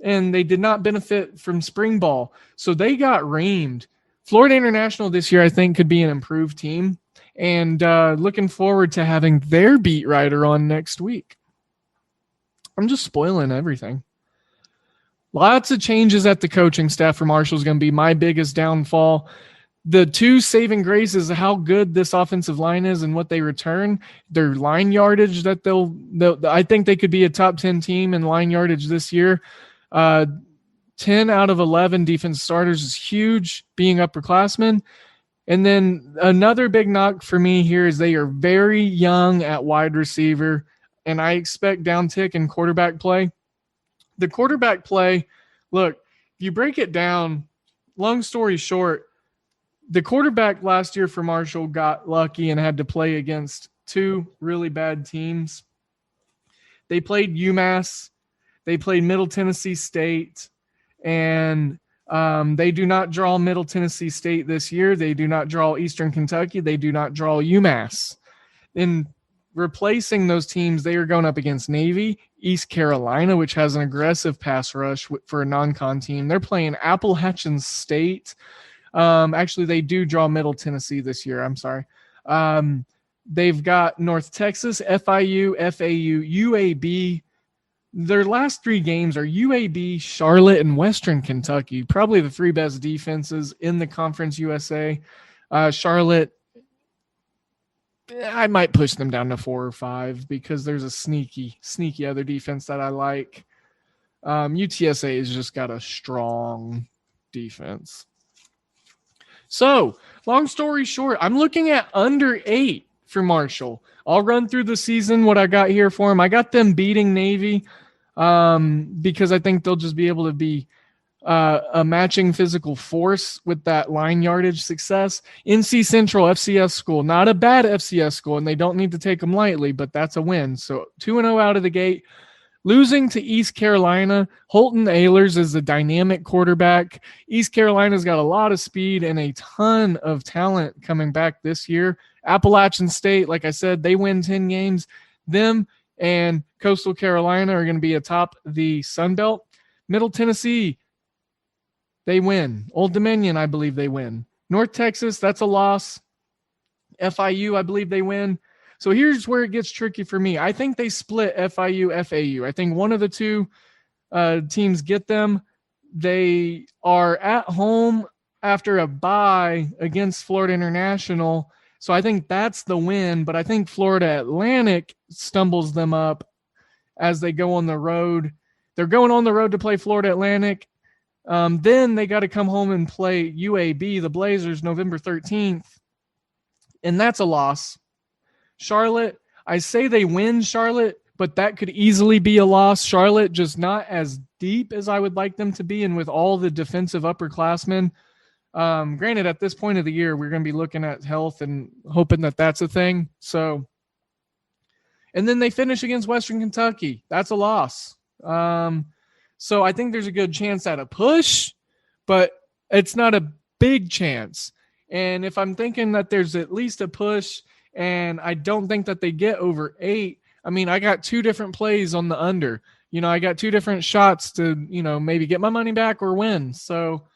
and they did not benefit from spring ball. So they got reamed. Florida International this year, I think, could be an improved team, and looking forward to having their beat writer on next week. I'm just spoiling everything. Lots of changes at the coaching staff for Marshall is going to be my biggest downfall. The 2 saving grace is how good this offensive line is and what they return. Their line yardage that they'll I think they could be a top 10 team in line yardage this year. 10 out of 11 defense starters is huge, being upperclassmen. And then another big knock for me here is they are very young at wide receiver, and I expect downtick in quarterback play. The quarterback play, look, if you break it down, long story short, the quarterback last year for Marshall got lucky and had to play against 2 really bad teams. They played UMass, they played Middle Tennessee State, and they do not draw Middle Tennessee State this year. They do not draw Eastern Kentucky. They do not draw UMass. In replacing those teams, they are going up against Navy, East Carolina, which has an aggressive pass rush for a non-con team. They're playing Appalachian State. Actually, they do draw Middle Tennessee this year. I'm sorry. They've got North Texas, FIU, FAU, UAB. Their last 3 games are UAB, Charlotte, and Western Kentucky. Probably the 3 best defenses in the Conference USA. Charlotte, I might push them down to 4 or 5 because there's a sneaky other defense that I like. UTSA has just got a strong defense. So, long story short, I'm looking at under 8 for Marshall. I'll run through the season what I got here for them. I got them beating Navy because I think they'll just be able to be a matching physical force with that line yardage success. NC Central, FCS school, not a bad FCS school, and they don't need to take them lightly, but that's a win. So 2-0 out of the gate. Losing to East Carolina, Holton Ahlers is a dynamic quarterback. East Carolina's got a lot of speed and a ton of talent coming back this year. Appalachian State, like I said, they win 10 games. Them and Coastal Carolina are going to be atop the Sun Belt. Middle Tennessee, they win. Old Dominion, I believe they win. North Texas, that's a loss. FIU, I believe they win. So here's where it gets tricky for me. I think they split FIU, FAU. I think one of the 2 teams get them. They are at home after a bye against Florida International. So I think that's the win, but I think Florida Atlantic stumbles them up as they go on the road. They're going on the road to play Florida Atlantic. Then they got to come home and play UAB, the Blazers, November 13th. And that's a loss. Charlotte, I say they win Charlotte, but that could easily be a loss. Charlotte just not as deep as I would like them to be, and with all the defensive upperclassmen. Granted, at this point of the year, we're going to be looking at health and hoping that that's a thing. So, and then they finish against Western Kentucky. That's a loss. So I think there's a good chance at a push, but it's not a big chance. And if I'm thinking that there's at least a push, and I don't think that they get over 8, I mean, I got 2 different plays on the under. I got 2 different shots to, maybe get my money back or win. So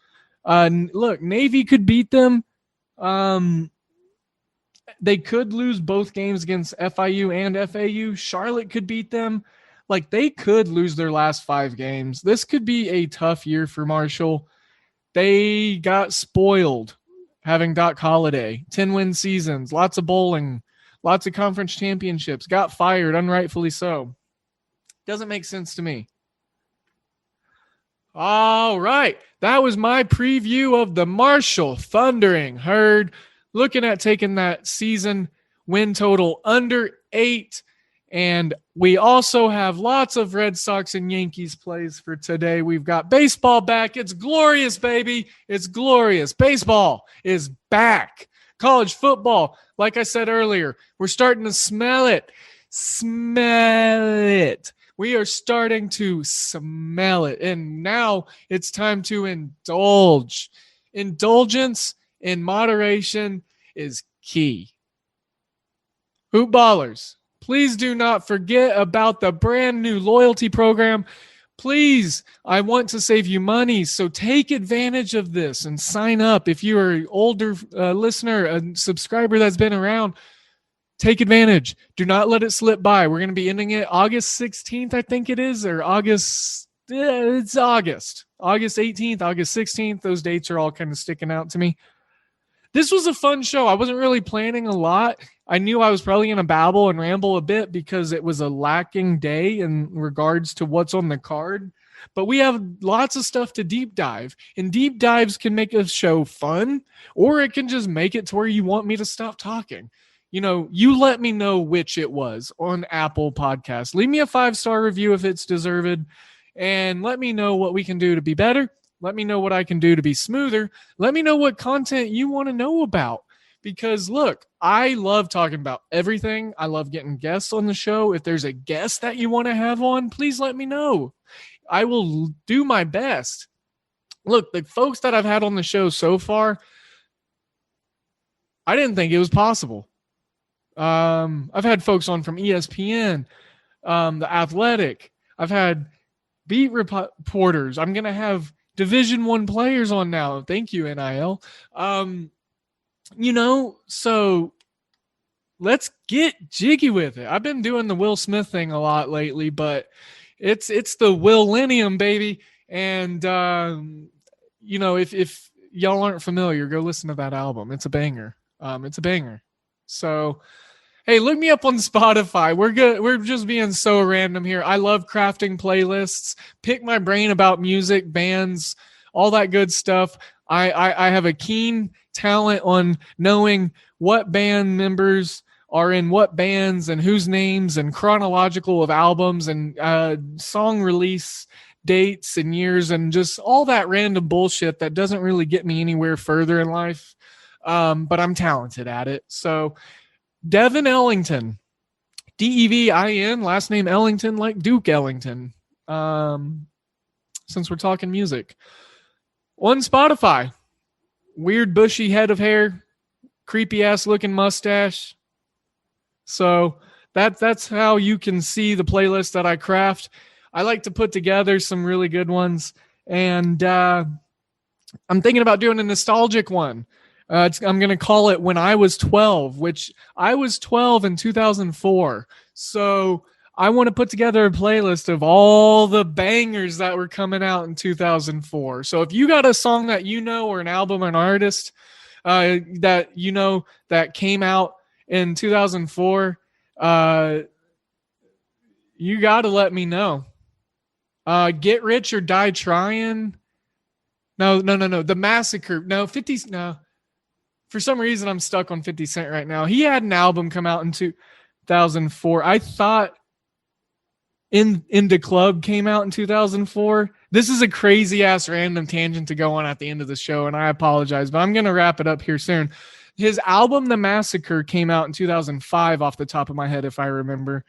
Look, Navy could beat them. They could lose both games against FIU and FAU. Charlotte could beat them. Like, they could lose their last 5 games. This could be a tough year for Marshall. They got spoiled having Doc Holliday, 10-win seasons, lots of bowling, lots of conference championships, got fired, unrightfully so. Doesn't make sense to me. All right. That was my preview of the Marshall Thundering Herd, looking at taking that season win total under 8. And we also have lots of Red Sox and Yankees plays for today. We've got baseball back. It's glorious, baby. It's glorious. Baseball is back. College football, like I said earlier, we're starting to smell it. Smell it. We are starting to smell it. And now it's time to indulge. Indulgence in moderation is key. Hoop Ballers, please do not forget about the brand new loyalty program. Please, I want to save you money, so take advantage of this and sign up. If you are an older listener, a subscriber that's been around, take advantage. Do not let it slip by. We're going to be ending it August 16th, I think it is, or August. It's August. August 18th, August 16th. Those dates are all kind of sticking out to me. This was a fun show. I wasn't really planning a lot. I knew I was probably going to babble and ramble a bit because it was a lacking day in regards to what's on the card. But we have lots of stuff to deep dive. And deep dives can make a show fun, or it can just make it to where you want me to stop talking. You know, you let me know which it was on Apple Podcasts. Leave me a 5-star review if it's deserved, and let me know what we can do to be better. Let me know what I can do to be smoother. Let me know what content you want to know about. Because, look, I love talking about everything. I love getting guests on the show. If there's a guest that you want to have on, please let me know. I will do my best. Look, the folks that I've had on the show so far, I didn't think it was possible. I've had folks on from ESPN, The Athletic. I've had beat reporters. I'm going to have Division I players on now. Thank you, NIL. So let's get jiggy with it. I've been doing the Will Smith thing a lot lately, but it's the Willennium, baby. And, if y'all aren't familiar, go listen to that album. It's a banger. It's a banger. So, hey, look me up on Spotify. We're good. We're just being so random here. I love crafting playlists, pick my brain about music, bands, all that good stuff. I have a keen talent on knowing what band members are in what bands and whose names and chronological of albums and song release dates and years and just all that random bullshit that doesn't really get me anywhere further in life. But I'm talented at it. So Devin Ellington, Devin, last name Ellington, like Duke Ellington. Since we're talking music, on Spotify, weird bushy head of hair, creepy ass looking mustache. So that's how you can see the playlist that I craft. I like to put together some really good ones, and I'm thinking about doing a nostalgic one. I'm going to call it When I Was 12, which I was 12 in 2004. So I want to put together a playlist of all the bangers that were coming out in 2004. So if you got a song that you know, or an album, or an artist that you know that came out in 2004, you got to let me know. Get Rich or Die Trying. No. The Massacre. No, 50s. No. For some reason, I'm stuck on 50 Cent right now. He had an album come out in 2004. I thought In the Club came out in 2004. This is a crazy ass random tangent to go on at the end of the show, and I apologize, but I'm going to wrap it up here soon. His album, The Massacre, came out in 2005 off the top of my head, if I remember.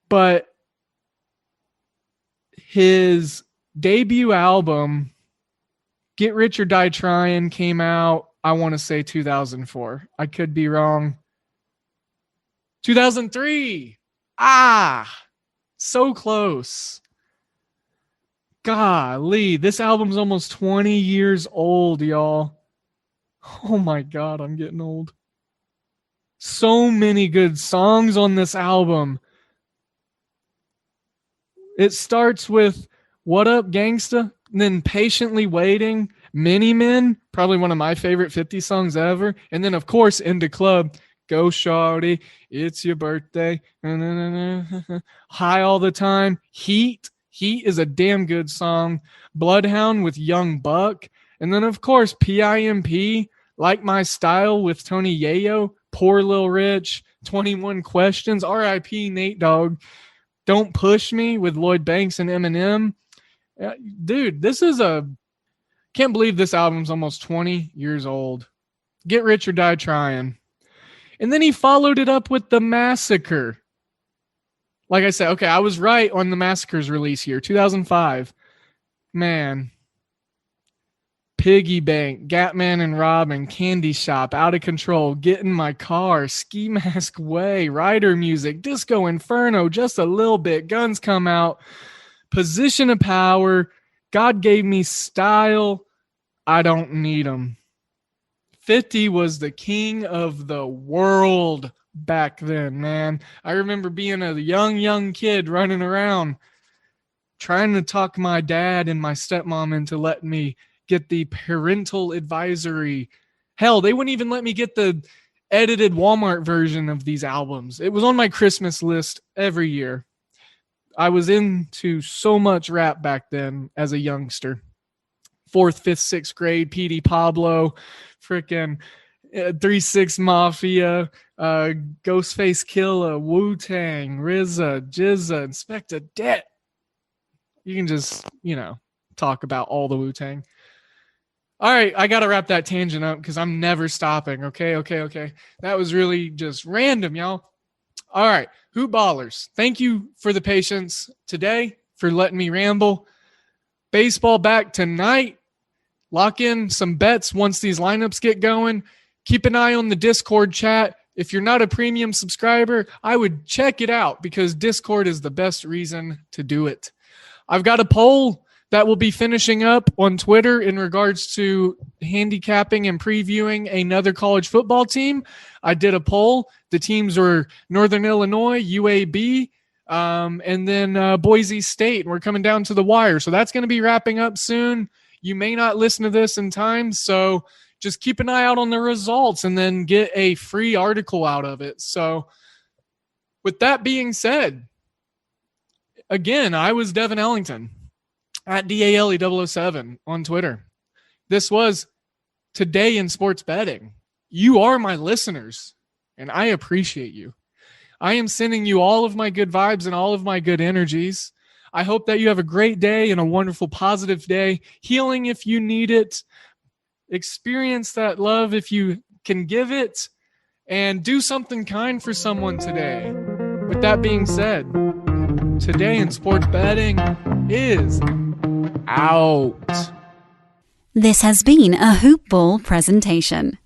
But his debut album, Get Rich or Die Trying, came out, I want to say 2004. I could be wrong. 2003. So close. golly, this album's almost 20 years old, y'all. Oh my God, I'm getting old. So many good songs on this album. It starts with What Up Gangsta, and then Patiently Waiting, Mini Men, probably one of my favorite 50 songs ever. And then, of course, Into Club, Go Shawty, It's Your Birthday, High All the Time, Heat. Heat is a damn good song. Bloodhound with Young Buck. And then, of course, PIMP, Like My Style with Tony Yayo, Poor Lil Rich, 21 Questions, R.I.P. Nate Dogg, Don't Push Me with Lloyd Banks and Eminem. Dude, can't believe this album's almost 20 years old. Get Rich or Die Trying. And then he followed it up with The Massacre. Like I said, okay, I was right on The Massacre's release year, 2005. Man. Piggy Bank, Gatman and Robin, Candy Shop, Out of Control, Get in My Car, Ski Mask Way, Rider Music, Disco Inferno, Just a Little Bit, Guns Come Out, Position of Power, God Gave Me Style, I Don't Need 'Em. 50 was the king of the world back then, man. I remember being a young kid running around trying to talk my dad and my stepmom into letting me get the parental advisory. Hell, they wouldn't even let me get the edited Walmart version of these albums. It was on my Christmas list every year. I was into so much rap back then as a youngster. 4th, 5th, 6th grade, PD Pablo, frickin' 3-6 Mafia, Ghostface Killah, Wu-Tang, RZA, Jizza, Inspectah Det. You can just, talk about all the Wu-Tang. All right, I got to wrap that tangent up because I'm never stopping. Okay. That was really just random, y'all. All right, Hoop Ballers, thank you for the patience today, for letting me ramble. Baseball back tonight. Lock in some bets once these lineups get going. Keep an eye on the Discord chat. If you're not a premium subscriber, I would check it out because Discord is the best reason to do it. I've got a poll that will be finishing up on Twitter in regards to handicapping and previewing another college football team. I did a poll. The teams were Northern Illinois, UAB, and then Boise State. We're coming down to the wire. So that's going to be wrapping up soon. You may not listen to this in time, so just keep an eye out on the results and then get a free article out of it. So with that being said, again, I was Devin Ellington at DALE007 on Twitter. This was Today in Sports Betting. You are my listeners, and I appreciate you. I am sending you all of my good vibes and all of my good energies. I hope that you have a great day and a wonderful, positive day. Healing if you need it. Experience that love if you can give it. And do something kind for someone today. With that being said, Today in Sports Betting is out. This has been a Hoop Ball presentation.